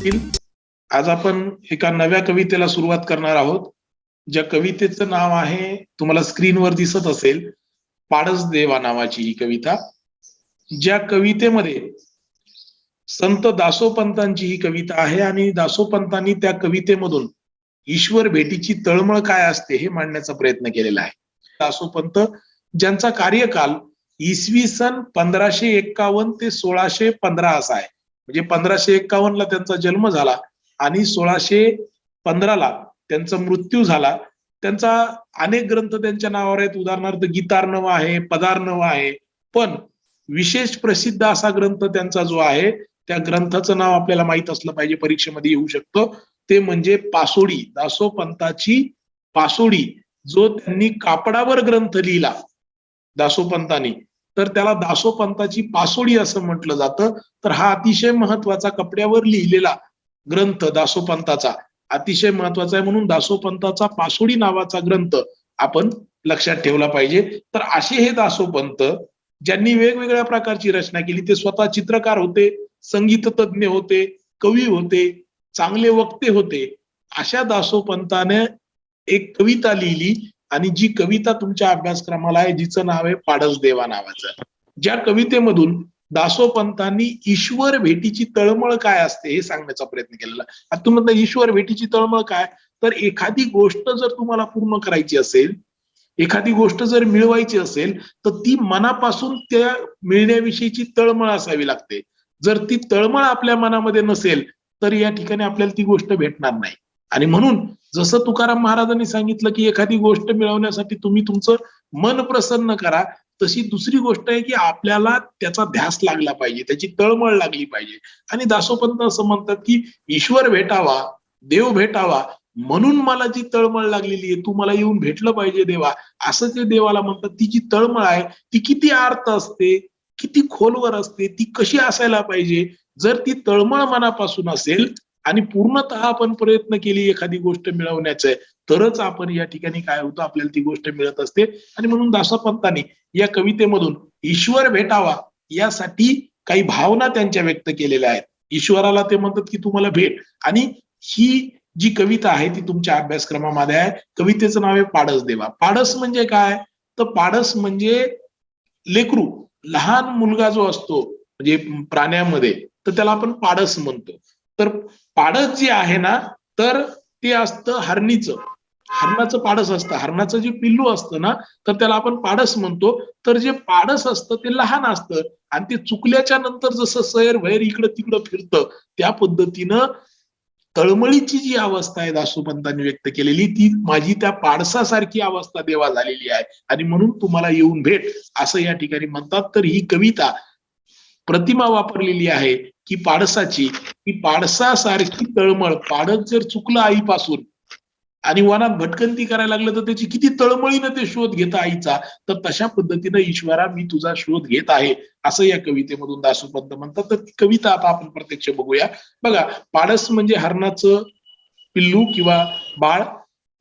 असतील. आज आपण एका नव्या कवितेला सुरुवात करणार आहोत. ज्या कवितेचं नाव आहे, तुम्हाला स्क्रीनवर दिसत असेल, पाडस देवा नावाची ही कविता. ज्या कवितेमध्ये संत दासोपंतांची ही कविता आहे आणि दासोपंतांनी त्या कवितेमधून ईश्वर भेटीची तळमळ काय असते हे मांडण्याचा प्रयत्न केलेला आहे. दासोपंत ज्यांचा कार्यकाल इसवी सन 1551 ते 1615 असा आहे. म्हणजे 1551 ला त्यांचा जन्म झाला आणि 1615 ला त्यांचा मृत्यू झाला. त्यांचा अनेक ग्रंथ त्यांच्या नावावर आहेत. उदाहरणार्थ गीतार्णव आहे, पदार्णव आहे. पण विशेष प्रसिद्ध असा ग्रंथ त्यांचा जो आहे, त्या ग्रंथाचं नाव आपल्याला माहित असलं पाहिजे, परीक्षेमध्ये येऊ शकतो. ते म्हणजे पासोडी, दासोपंताची पासोडी, जो त्यांनी कापडावर ग्रंथ लिहिला दासोपंतांनी, तर त्याला दासोपंताची पासोडी असं म्हटलं जातं. तर हा अतिशय महत्वाचा कपड्यावर लिहिलेला ग्रंथ दासोपंताचा अतिशय महत्वाचा आहे. म्हणून दासोपंताचा पासोडी नावाचा ग्रंथ आपण लक्षात ठेवला पाहिजे. तर असे हे दासोपंत ज्यांनी वेगवेगळ्या प्रकारची रचना केली. ते स्वतः चित्रकार होते, संगीत तज्ञ होते, कवी होते, चांगले वक्ते होते. अशा दासोपंताने एक कविता लिहिली आणि जी कविता तुमच्या अभ्यासक्रमाला आहे, जिचं नाव आहे पाडस देवा नावाचं. ज्या कवितेमधून दासोपंतांनी ईश्वर भेटीची तळमळ काय असते हे सांगण्याचा प्रयत्न केलेला. आता तुम्ही म्हणता ईश्वर भेटीची तळमळ काय, तर एखादी गोष्ट जर तुम्हाला पूर्ण करायची असेल, एखादी गोष्ट जर मिळवायची असेल, तर ती मनापासून त्या मिळण्याविषयीची तळमळ असावी लागते. जर ती तळमळ आपल्या मनामध्ये नसेल तर या ठिकाणी आपल्याला ती गोष्ट भेटणार नाही. आणि म्हणून जसं तुकाराम महाराजांनी सांगितलं की एखादी गोष्ट मिळवण्यासाठी तुम्ही तुमचं मन प्रसन्न करा, तशी दुसरी गोष्ट आहे की आपल्याला त्याचा ध्यास लागला पाहिजे, त्याची तळमळ लागली पाहिजे. आणि दासोपंत असं म्हणतात की ईश्वर भेटावा, देव भेटावा, म्हणून मला जी तळमळ लागलेली आहे, तू मला येऊन भेटलं पाहिजे देवा, असं जे देवाला म्हणतात. ती जी तळमळ आहे ती किती आर्त असते, किती खोलवर असते, ती कशी असायला पाहिजे. जर ती तळमळ मनापासून असेल आणि पूर्णतः आपण प्रयत्न केली एखादी गोष्ट मिळवण्याचे, तरच आपण या ठिकाणी काय होतं, आपल्याला ती गोष्ट मिळत असते. आणि म्हणून दासोपंतांनी या कवितेमधून ईश्वर भेटावा यासाठी काही भावना त्यांच्या व्यक्त केलेल्या आहेत. ईश्वराला ते म्हणतात की तुम्हाला भेट. आणि ही जी कविता आहे ती तुमच्या अभ्यासक्रमामध्ये आहे. कवितेचं नाव आहे पाडस देवा. पाडस म्हणजे काय, तर पाडस म्हणजे लेकरू, लहान मुलगा जो असतो म्हणजे प्राण्यामध्ये, तर त्याला आपण पाडस म्हणतो. तर पाडस जे आहे ना, तर ते असतं हरणीचं, हरणाचं पाडस असतं. हरणाचं जे पिल्लू असतं ना, तर त्याला आपण पाडस म्हणतो. तर जे पाडस असतं ते लहान असतं आणि ते चुकल्याच्या नंतर जसं सैर भैर इकडं तिकडं फिरतं, त्या पद्धतीनं तळमळीची जी अवस्था आहे दासोपंतांनी व्यक्त केलेली, ती माझी त्या पाडसासारखी अवस्था देवा झालेली आहे आणि म्हणून तुम्हाला येऊन भेट असं या ठिकाणी म्हणतात. तर ही कविता प्रतिमा वापरलेली आहे की पाडसाची, की पाडसासारखी तळमळ. पाडस जर चुकलं आईपासून आणि वनात भटकंती करायला लागलं तर त्याची किती तळमळीनं ते शोध घेतं आईचा, तर तशा पद्धतीनं ईश्वरा मी तुझा शोध घेत आहे असं या कवितेमधून दासोपंत म्हणतात. तर ती कविता आता आपण प्रत्यक्ष बघूया. बघा, पाडस म्हणजे हरणाचं पिल्लू किंवा बाळ,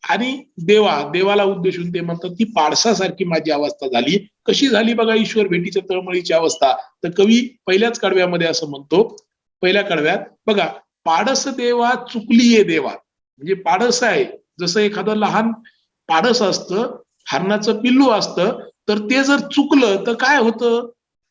आणि देवाला उद्देशून ते म्हणतात की पाडसासारखी माझी अवस्था झाली. कशी झाली बघा ईश्वर भेटीच्या तळमळीची अवस्था, तर कवी पहिल्याच कडव्यामध्ये असं म्हणतो. पहिल्या कडव्यात बघा, पाडस देवा चुकली ये देवा. म्हणजे पाडस आहे, जसं एखादं लहान पाडस असतं, हरणाचं पिल्लू असतं, तर ते जर चुकलं तर काय होतं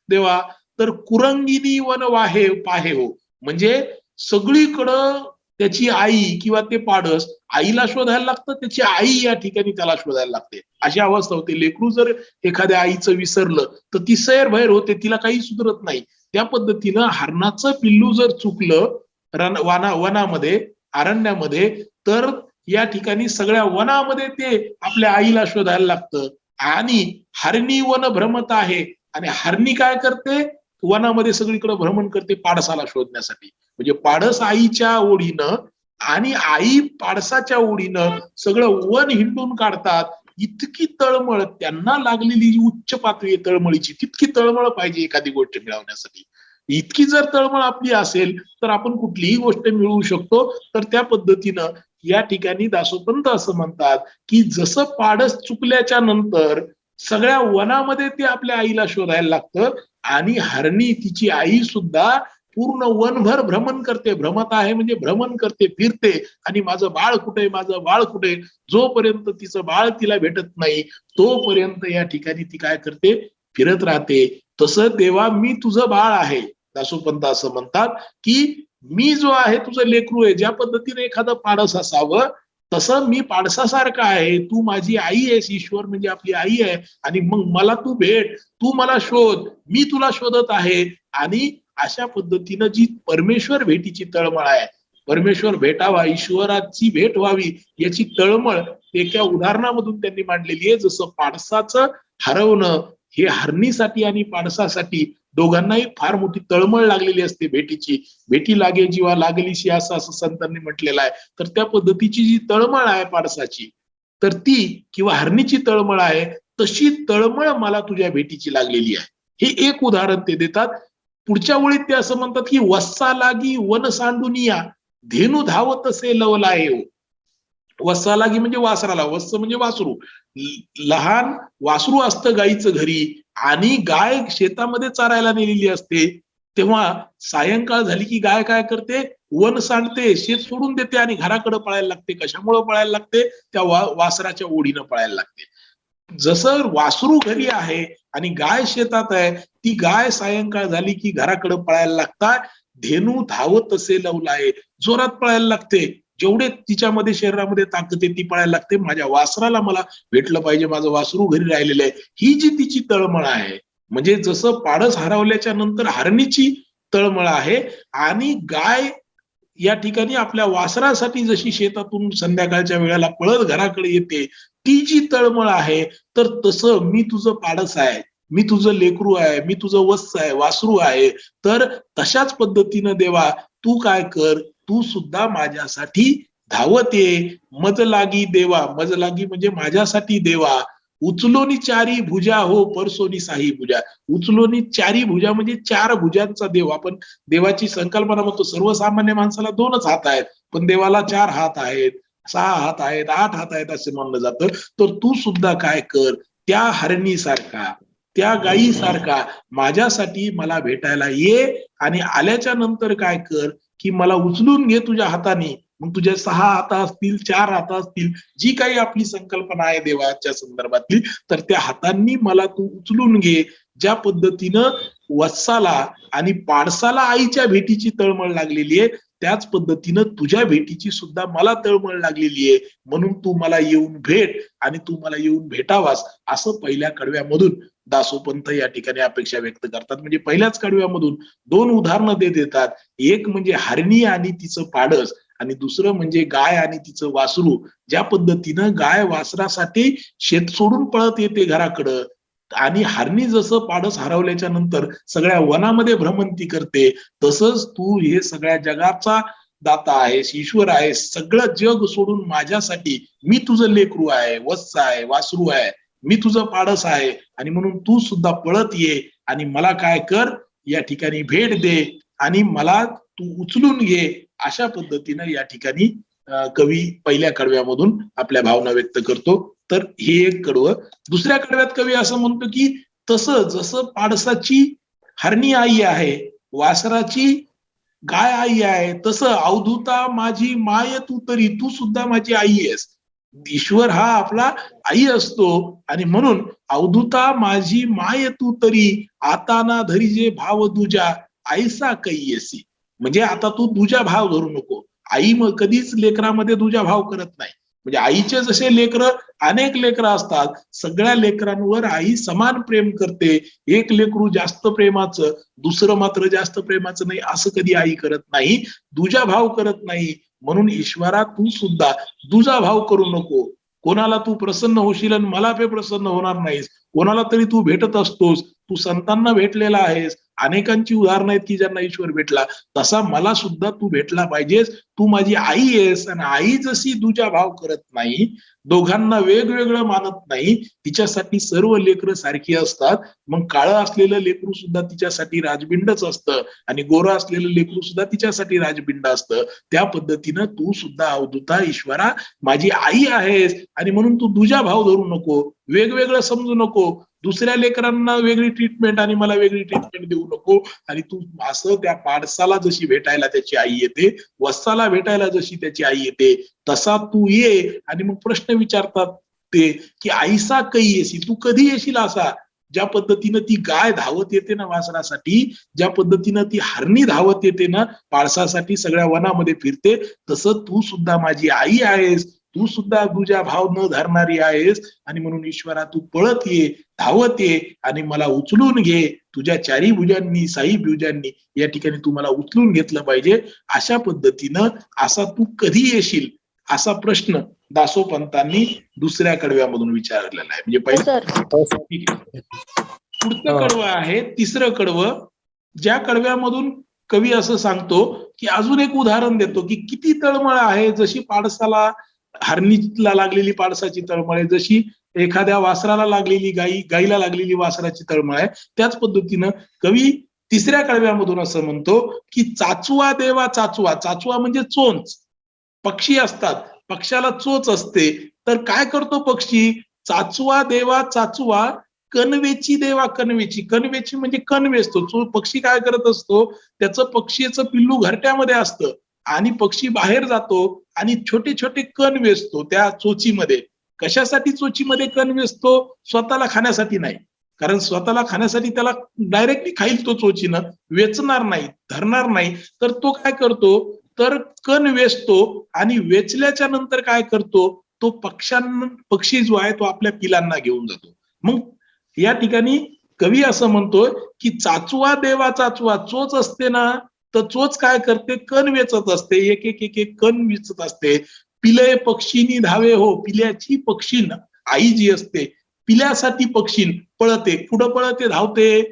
देवा, तर कुरंगिनी वन वाहे पाहे हो. म्हणजे सगळीकडं त्याची आई किंवा ते पाडस आईला शोधायला लागतं, त्याची आई या ठिकाणी त्याला शोधायला लागते, अशी अवस्था होते. लेकरू जर एखाद्या आईचं विसरलं तर ती सैरभैर होते, तिला काही सुधरत नाही. त्या पद्धतीनं हरणाचं पिल्लू जर चुकलं वनामध्ये, अरण्यामध्ये, तर या ठिकाणी सगळ्या वनामध्ये ते आपल्या आईला शोधायला लागतं. आणि हरणी वन भ्रमत आहे, आणि हरणी काय करते, वनामध्ये सगळीकडे भ्रमण करते पाडसाला शोधण्यासाठी. म्हणजे पाडस आईच्या ओढीनं आणि आई पाडसाच्या ओढीनं सगळं वन हिंडून काढतात. इतकी तळमळ त्यांना लागलेली, उच्च पातळी तळमळीची, तितकी तळमळ पाहिजे एखादी गोष्ट मिळवण्यासाठी. इतकी जर तळमळ आपली असेल तर आपण कुठलीही गोष्ट मिळवू शकतो. तर त्या पद्धतीनं या ठिकाणी दासोपंत असं म्हणतात की जसं पाडस चुकल्याच्या नंतर सगळ्या वनामध्ये ते आपल्या आईला शोधायला लागतं, आणि हरणी तिची आई सुद्धा पूर्ण वनभर भ्रमण करते. भ्रमत आहे म्हणजे भ्रमण करते, फिरते. आणि माझं बाळ कुठे, माझं बाळ कुठे, जोपर्यंत तिचं बाळ तिला भेटत नाही तोपर्यंत या ठिकाणी ती काय करते, फिरत राहते. तसं देवा मी तुझं बाळ आहे. दासोपंत असं म्हणतात की मी जो आहे तुझं लेकरू आहे. ज्या पद्धतीने एखादं पाडस असावं तसं मी पाडसासारखं आहे. तू माझी आई आहेस. ईश्वर म्हणजे आपली आई आहे. आणि मग मला तू भेट, तू मला शोध, मी तुला शोधत आहे. आणि अशा पद्धतीनं जी परमेश्वर भेटीची तळमळ आहे, परमेश्वर भेटावा, ईश्वराची भेट व्हावी याची तळमळ एका उदाहरणामधून त्यांनी मांडलेली आहे. जसं पाडसाचं हरवणं हे हरणीसाठी आणि पाडसासाठी दोघांनाही फार मोठी तळमळ लागलेली असते भेटीची. भेटी लागे जीवा लागलीशी असं असं संतांनी म्हटलेलं आहे. तर त्या पद्धतीची जी तळमळ आहे पाडसाची, तर ती किंवा हरणीची तळमळ आहे, तशी तळमळ मला तुझ्या भेटीची लागलेली आहे. हे एक उदाहरण ते देतात. पुढच्या ओळीत ते असं म्हणतात की वस्सा लागी वन सांडुनिया, धेनू धावत असे लवलाये. वस्सा लागी म्हणजे वासराला, वस्स म्हणजे वासरू. लहान वासरू असतं गाईचं घरी आणि गाय शेतामध्ये चारायला नेलेली असते. तेव्हा सायंकाळ झाली की गाय काय करते, वन सांडते, शेत सोडून देते आणि घराकडे पळायला लागते. कशामुळे पळायला लागते, त्या वासराच्या ओढीनं पळायला लागते. जसं वासरू घरी आहे आणि गाय शेतात आहे, ती गाय सायंकाळ झाली की घराकडे पळायला लागतात. धेनू धावत असे लवलाय, जोरात पळायला लागते. जेवढे तिच्यामध्ये शरीरामध्ये ताकद आहे ती पळायला लागते. माझ्या वासराला मला भेटलं पाहिजे, माझं वासरू घरी राहिलेलं आहे, ही जी तिची तळमळ आहे. म्हणजे जसं पाडस हरवल्याच्या नंतर हरणीची तळमळ आहे आणि गाय या ठिकाणी आपल्या वासरासाठी जशी शेतातून संध्याकाळच्या वेळेला पळत घराकडे येते, ती जी तळमळ आहे, तर तसं मी तुझं पाडस आहे, मी तुझं लेकरू आहे, मी तुझं वत्स आहे, वासरू आहे. तर तशाच पद्धतीनं देवा तू काय कर, तू सुद्धा माझ्यासाठी धावत ये. मज लागी देवा, मज लागी म्हणजे माझ्यासाठी देवा. उचलोनी चारी भुजा हो परसोनी साही भुजा. उचलोनी चारी भुजा म्हणजे चार भुजांचा देव. आपण देवाची संकल्पना म्हणतो, सर्वसामान्य माणसाला दोनच हात आहेत, पण देवाला चार हात आहेत, 6 हात आहेत, 8 हात आहेत असे म्हणलं जातं. तर तू सुद्धा काय कर, त्या हरणीसारखा, त्या गायीसारखा माझ्यासाठी मला भेटायला ये. आणि आल्याच्या नंतर काय कर की मला उचलून घे तुझ्या हाताने. मग तुझ्या 6 हात असतील, 4 हात असतील, जी काही आपली संकल्पना आहे देवाच्या संदर्भातली, तर त्या हातांनी मला तू उचलून घे. ज्या पद्धतीनं वत्साला आणि पाडसाला आईच्या भेटीची तळमळ लागलेली आहे, त्याच पद्धतीनं तुझ्या भेटीची सुद्धा मला तळमळ लागलेली आहे. म्हणून तू मला येऊन भेट आणि तू मला येऊन भेटावास, असं पहिल्या कडव्यामधून दासोपंत या ठिकाणी अपेक्षा व्यक्त करतात. म्हणजे पहिल्याच कडव्यामधून 2 उदाहरणं ते देतात. एक म्हणजे हरणी आणि तिचं पाडस, आणि दुसरं म्हणजे गाय आणि तिचं वासरू. ज्या पद्धतीनं गाय वासरासाठी शेत सोडून पळत येते घराकडं, आणि हरणी जसं पाडस हरवल्याच्या नंतर सगळ्या वनामध्ये भ्रमंती करते, तसंच तू हे सगळ्या जगाचा दाता आहेस, ईश्वर आहेस. सगळं जग सोडून माझ्यासाठी, मी तुझं लेकरू आहे, वत्स आहे, वासरू आहे, मी तुझं पाडस आहे, आणि म्हणून तू सुद्धा पळत ये आणि मला काय कर, या ठिकाणी भेट दे आणि मला तू उचलून घे. अशा पद्धतीनं या ठिकाणी कवी पहिल्या कडव्यामधून आपल्या भावना व्यक्त करतो. तर हे एक कडवं. दुसऱ्या कडव्यात कवी असं म्हणतो की तसं जसं पाडसाची हरणी आई आहे, वासराची गाय आई आहे, तसं अवधूता माझी माय तू तरी, तू सुद्धा माझी आई आहेस. ईश्वर हा आपला आई असतो. आणि म्हणून अवधूता माझी माय तू तरी, आता ना धरी जे भाव दुजा, आईसा कैयसी. म्हणजे आता तू दुजा भाव धरू नको. आई मग कधीच लेकरामध्ये दुजा भाव करत नाही. म्हणजे आईचे जसे लेकरं, अनेक लेकरं असतात, सगळ्या लेकरांवर आई समान प्रेम करते. एक लेकरू जास्त प्रेमाचं, दुसरं मात्र जास्त प्रेमाचं नाही, असं कधी आई करत नाही, दुजा भाव करत नाही. म्हणून ईश्वरा तू सुद्धा दुजा भाव करू नको. कोणाला तू प्रसन्न होशील आणि मला पे प्रसन्न होणार नाहीस. कोणाला तरी तू भेटत असतोस, तू संतांना भेटलेला आहेस, अनेकांची उदाहरणं आहेत की ज्यांना ईश्वर भेटला. तसा मला सुद्धा तू भेटला पाहिजेस. तू माझी आई आहेस, आणि आई जशी दुजा भाव करत नाही, दोघांना वेगवेगळं मानत नाही, तिच्यासाठी सर्व लेकरं सारखी असतात. मग काळं असलेलं लेकरू सुद्धा तिच्यासाठी राजबिंडच असतं, आणि गोरं असलेलं लेकरू सुद्धा तिच्यासाठी राजबिंड असतं. त्या पद्धतीनं तू सुद्धा अवधूता ईश्वरा माझी आई आहेस, आणि म्हणून तू दुजा भाव धरू नको, वेगवेगळं समजू नको. दुसऱ्या लेकरांना वेगळी ट्रीटमेंट आणि मला वेगळी ट्रीटमेंट देऊ नको. आणि तू असं त्या पाडसाला जशी भेटायला त्याची आई येते, वत्साला भेटायला जशी त्याची आई येते, तसा तू ये. आणि मग प्रश्न विचारतात ते की आईसा कधी येशील, तू कधी येशील असा. ज्या पद्धतीनं ती गाय धावत येते ना वासरासाठी, ज्या पद्धतीनं ती हरणी धावत येते ना पाळसासाठी, सगळ्या वनामध्ये फिरते, तसं तू सुद्धा माझी आई आहेस, तू सुद्धा तुझ्या भाव न धरणारी आहेस. आणि म्हणून ईश्वरा तू पळत ये, धावत ये आणि मला उचलून घे. तुझ्या चारी भुजांनी, साई भुजांनी या ठिकाणी तू मला उचलून घेतलं पाहिजे. अशा पद्धतीनं असा तू कधी येशील असा प्रश्न दासोपंतांनी दुसऱ्या कडव्यामधून विचारलेला आहे. म्हणजे पहिला पुढचं कडवं आहे तिसरं कडवं, ज्या कडव्यामधून कवी असं सांगतो की अजून एक उदाहरण देतो की किती तळमळ आहे. जशी पाडसाला, हरणीला लागलेली पाडसाची तळमळ आहे, जशी एखाद्या वासराला लागलेली गाईला लागलेली वासराची तळमळ आहे, त्याच पद्धतीनं कवी तिसऱ्या कडव्यामधून असं म्हणतो की चाचवा देवा चाचवा. चाचवा म्हणजे चोच. पक्षी असतात, पक्षाला चोच असते, तर काय करतो पक्षी? चाचवा देवा चाचवा, कणवेची देवा कणवेची. कणवेची म्हणजे कण वेचतो. पक्षी काय करत असतो? त्याचं पक्षीचं पिल्लू घरट्यामध्ये असतं आणि पक्षी बाहेर जातो आणि छोटे छोटे कण वेचतो त्या चोचीमध्ये. कशासाठी चोचीमध्ये कण वेचतो? स्वतःला खाण्यासाठी नाही, कारण स्वतःला खाण्यासाठी त्याला डायरेक्टली खाईल तो चोचीनं, वेचणार नाही, धरणार नाही. तर तो काय करतो? तर कण वेचतो आणि वेचल्याच्या नंतर काय करतो? तो पक्षी जो आहे तो आपल्या पिलांना घेऊन जातो. मग या ठिकाणी कवी असं म्हणतोय की चाचवा देवा चाचवा. चोच असते ना, तर चोच काय करते? कण वेचत असते, एक एक एक एक कण वेचत असते. पिले पक्षीनी धावे हो. पिल्याची पक्षीन आई जी असते, पिल्यासाठी पक्षीन पळते. कुठं पळते? धावते.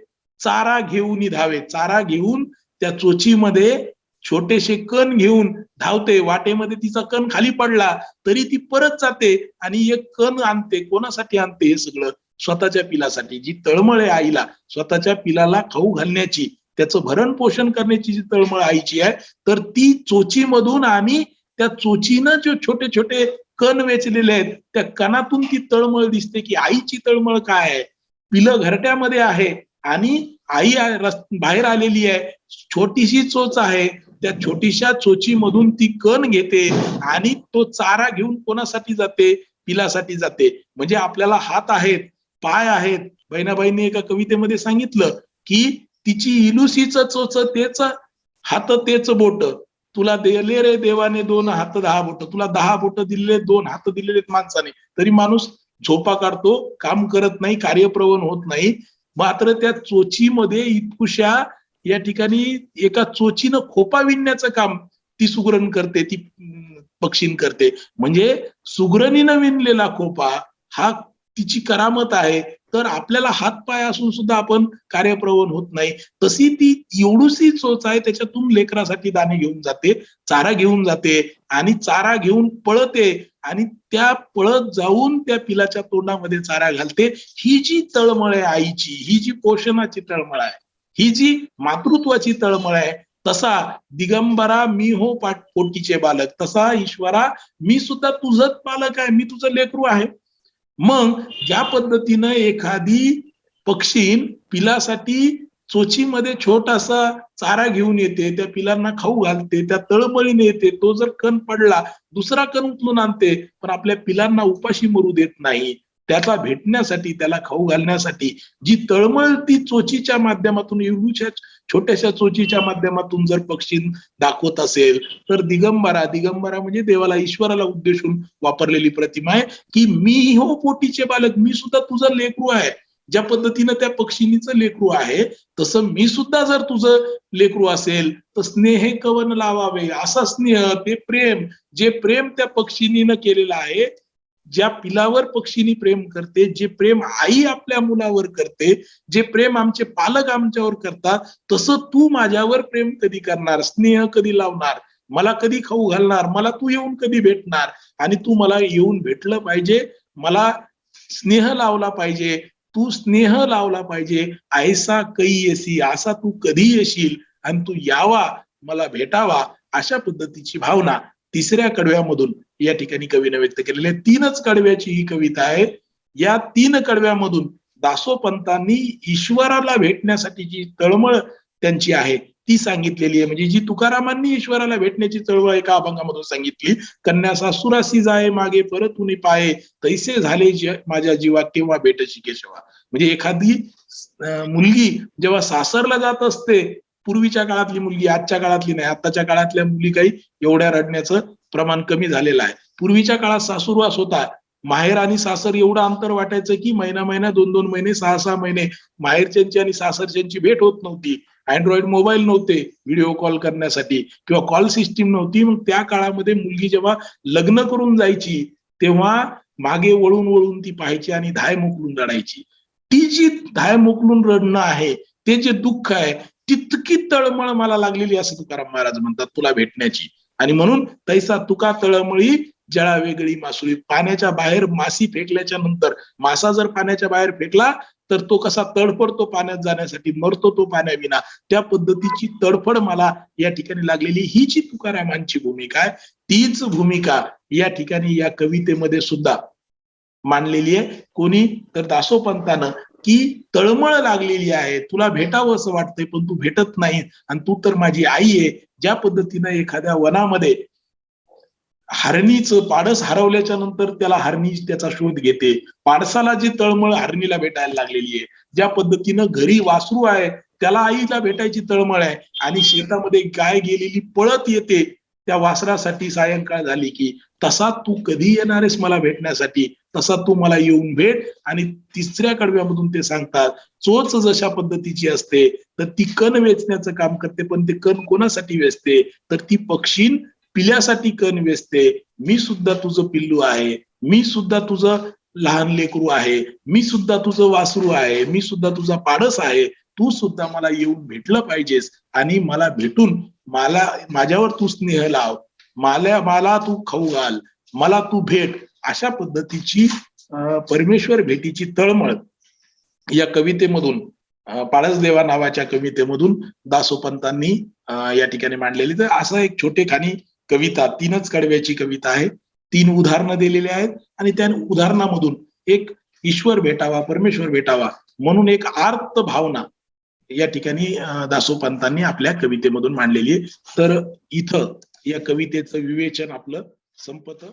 चारा घेऊन धावे. चारा घेऊन त्या चोचीमध्ये छोटेसे कण घेऊन धावते. वाटेमध्ये तिचा कण खाली पडला तरी ती परत जाते आणि एक कण आणते. कोणासाठी आणते हे सगळं? स्वतःच्या पिलासाठी. जी तळमळ आहे आईला स्वतःच्या पिलाला खाऊ घालण्याची, त्याचं भरण पोषण करण्याची जी तळमळ आईची आहे, तर ती चोचीमधून आणि त्या चोचीनं जे छोटे छोटे कण वेचलेले आहेत त्या कणातून ती तळमळ दिसते की आईची तळमळ काय आहे. पिलं घरट्यामध्ये आहे आणि आई बाहेर आलेली आहे, छोटीशी चोच आहे, त्या छोटीशा चोचीमधून ती कण घेते आणि तो चारा घेऊन कोणासाठी जाते? पिलासाठी जाते. म्हणजे आपल्याला हात आहेत, पाय आहेत. बहिणाबाईंनी एका कवितेमध्ये सांगितलं की तिची इलुसीच चोच तेच हात तेच बोट, तुला दिले रे देवाने 2 हात 10 बोट. तुला 10 बोट दिलेले, 2 हात दिलेले माणसाने, तरी माणूस झोपा काढतो, काम करत नाही, कार्यप्रवण होत नाही. मात्र त्या चोचीमध्ये इतकुशा या ठिकाणी एका चोचीनं खोपा विणण्याचं काम ती सुगरण करते, ती पक्षीन करते. म्हणजे सुगरणीनं विणलेला खोपा हा तिची करामत आहे. तर आपल्याला हात पाय असून सुद्धा आपण कार्यप्रवण होत नाही. तशी ती एवढीशी चोच आहे, त्याच्यातून लेकरासाठी दाणे घेऊन जाते, चारा घेऊन जाते आणि चारा घेऊन पळते आणि त्या पळत जाऊन त्या पिलाच्या तोंडामध्ये चारा घालते. ही जी तळमळ आहे आईची, ही जी पोषणाची तळमळ आहे, ही जी मातृत्वाची तळमळ आहे, तसा दिगंबरा मी हो पोटीचे बालक, तसा ईश्वरा मी सुद्धा तुझंच पालक आहे, मी तुझं लेकरू आहे. मग ज्या पद्धतीनं एखादी पक्षीन पिलासाठी चोचीमध्ये छोटासा चारा घेऊन येते, त्या पिलांना खाऊ घालते, त्या तळमळीने येते, तो जर कण पडला दुसरा कण उचलून आणते, पण आपल्या पिलांना उपाशी मरू देत नाही. त्याला भेटण्यासाठी, त्याला खाऊ घालण्यासाठी जी तळमळ ती चोचीच्या माध्यमातून, एवढ्या छोट्याशा चोचीच्या माध्यमातून जर पक्षी दाखवत असेल, तर दिगंबरा, दिगंबरा म्हणजे देवाला, ईश्वराला उद्देशून वापरलेली प्रतिमा आहे की मी हो पोटीचे बालक, मी सुद्धा तुझं लेकरू आहे. ज्या पद्धतीनं त्या पक्षिणीचं लेकरू आहे, तसं मी सुद्धा जर तुझं लेकरू असेल तर स्नेहे कवन लावावे. असा स्नेह, ते प्रेम, जे प्रेम त्या पक्षिणीनं केलेलं आहे, ज्या पिलावर पक्षिणी प्रेम करते, जे प्रेम आई आपल्या मुलावर करते, जे प्रेम आमचे पालक आमच्यावर करतात, तसं तू माझ्यावर प्रेम कधी करणार, स्नेह कधी लावणार, मला कधी खाऊ घालणार, मला तू येऊन कधी भेटणार. आणि तू मला येऊन भेटलं पाहिजे, मला स्नेह लावला पाहिजे, तू स्नेह लावला पाहिजे. ऐसा कै येसी, असा तू कधी येशील आणि तू यावा, मला भेटावा. अशा पद्धतीची भावना तिसऱ्या कडव्यामधून या ठिकाणी कवीने व्यक्त केलेली आहे. 3च कडव्याची ही कविता आहे. या 3 कडव्यामधून दासोपंतांनी ईश्वराला भेटण्यासाठी जी तळमळ त्यांची आहे ती सांगितलेली आहे. म्हणजे जी तुकारामांनी ईश्वराला भेटण्याची चळवळ एका अभंगामधून सांगितली, कन्या सासुरासी जाये मागे परतुनी पाये, तैसे झाले माझ्या जीवा केव्हा भेटशी केशवा. म्हणजे एखादी मुलगी जेव्हा सासरला जात असते, पूर्वीच्या काळातली मुलगी, आजच्या काळातली नाही, आताच्या काळातल्या मुली काही एवढ्या रडण्याचं प्रमाण कमी झालेलं आहे. पूर्वीच्या काळात सासूरवास होता, माहेर आणि सासर एवढं अंतर वाटायचं की महिना महिना 2-2 महिने 6-6 महिने माहेरच्यांची आणि सासरच्यांची भेट होत नव्हती. अँड्रॉइड मोबाईल नव्हते व्हिडिओ कॉल करण्यासाठी किंवा कॉल सिस्टीम नव्हती. मग त्या काळामध्ये मुलगी जेव्हा लग्न करून जायची तेव्हा मागे वळून वळून ती पाहायची आणि धाय मोकलून रडायची. ती जी धाय मोकलून रडणं आहे, ते जे दुःख आहे, तितकी तळमळ मला लागलेली असं तुकाराम महाराज म्हणतात तुला भेटण्याची. आणि म्हणून तैसा तुका तळमळी जळा वेगळी मासुळी. पाण्याच्या बाहेर मासी फेकल्याच्या नंतर मासा जर पाण्याच्या बाहेर फेकला तर तो कसा तडफडतो पाण्यात जाण्यासाठी, मरतो तो पाण्याविना, त्या पद्धतीची तडफड मला या ठिकाणी लागलेली. ही जी तुकारामांची भूमिका आहे, तीच भूमिका या ठिकाणी या कवितेमध्ये सुद्धा मांडलेली आहे. कोणी तर दासोपंतानं, की तळमळ लागलेली आहे, तुला भेटावं असं वाटतंय पण तू भेटत नाही आणि तू तर माझी आई आहे. ज्या पद्धतीनं एखाद्या वनामध्ये हरणीचं पाडस हरवल्याच्या नंतर त्याला हरणी त्याचा शोध घेते, पाडसाला जी तळमळ हरणीला भेटायला लागलेली आहे, ज्या पद्धतीनं घरी वासरू आहे त्याला आईला भेटायची तळमळ आहे आणि शेतामध्ये गाय गेलेली पळत येते त्या वासरासाठी सायंकाळ झाली की, तसा तू कधी येणार आहेस मला भेटण्यासाठी, तसा तू मला येऊन भेट. आणि तिसऱ्या कडव्यामधून ते सांगतात, चोच जशा पद्धतीची असते तर ती कण वेचण्याचं काम करते, पण ते कण कोणासाठी वेचते तर ती पक्षी पिल्यासाठी कण वेचते. मी सुद्धा तुझं पिल्लू आहे, मी सुद्धा तुझं लहान लेकरू आहे, मी सुद्धा तुझं वासरू आहे, मी सुद्धा तुझा पाडस आहे, तू सुद्धा मला येऊन भेटलं पाहिजेस आणि मला भेटून मला माझ्यावर तू स्नेह लाव, मला तू खाऊ घाल, मला तू भेट. अशा पद्धतीची परमेश्वर भेटीची तळमळ या कवितेमधून पाडसदेवा नावाच्या कवितेमधून दासोपंतांनी या ठिकाणी मांडलेली. तर असं एक छोटेखानी कविता, 3च कडव्याची कविता आहे, 3 उदाहरणं दिलेली आहेत आणि त्या उदाहरणामधून एक ईश्वर भेटावा, परमेश्वर भेटावा म्हणून एक आर्त भावना या ठिकाणी दासोपंतांनी आपल्या कवितेमधून मांडलेली आहे. तर इथं या कवितेचं विवेचन आपलं संपत.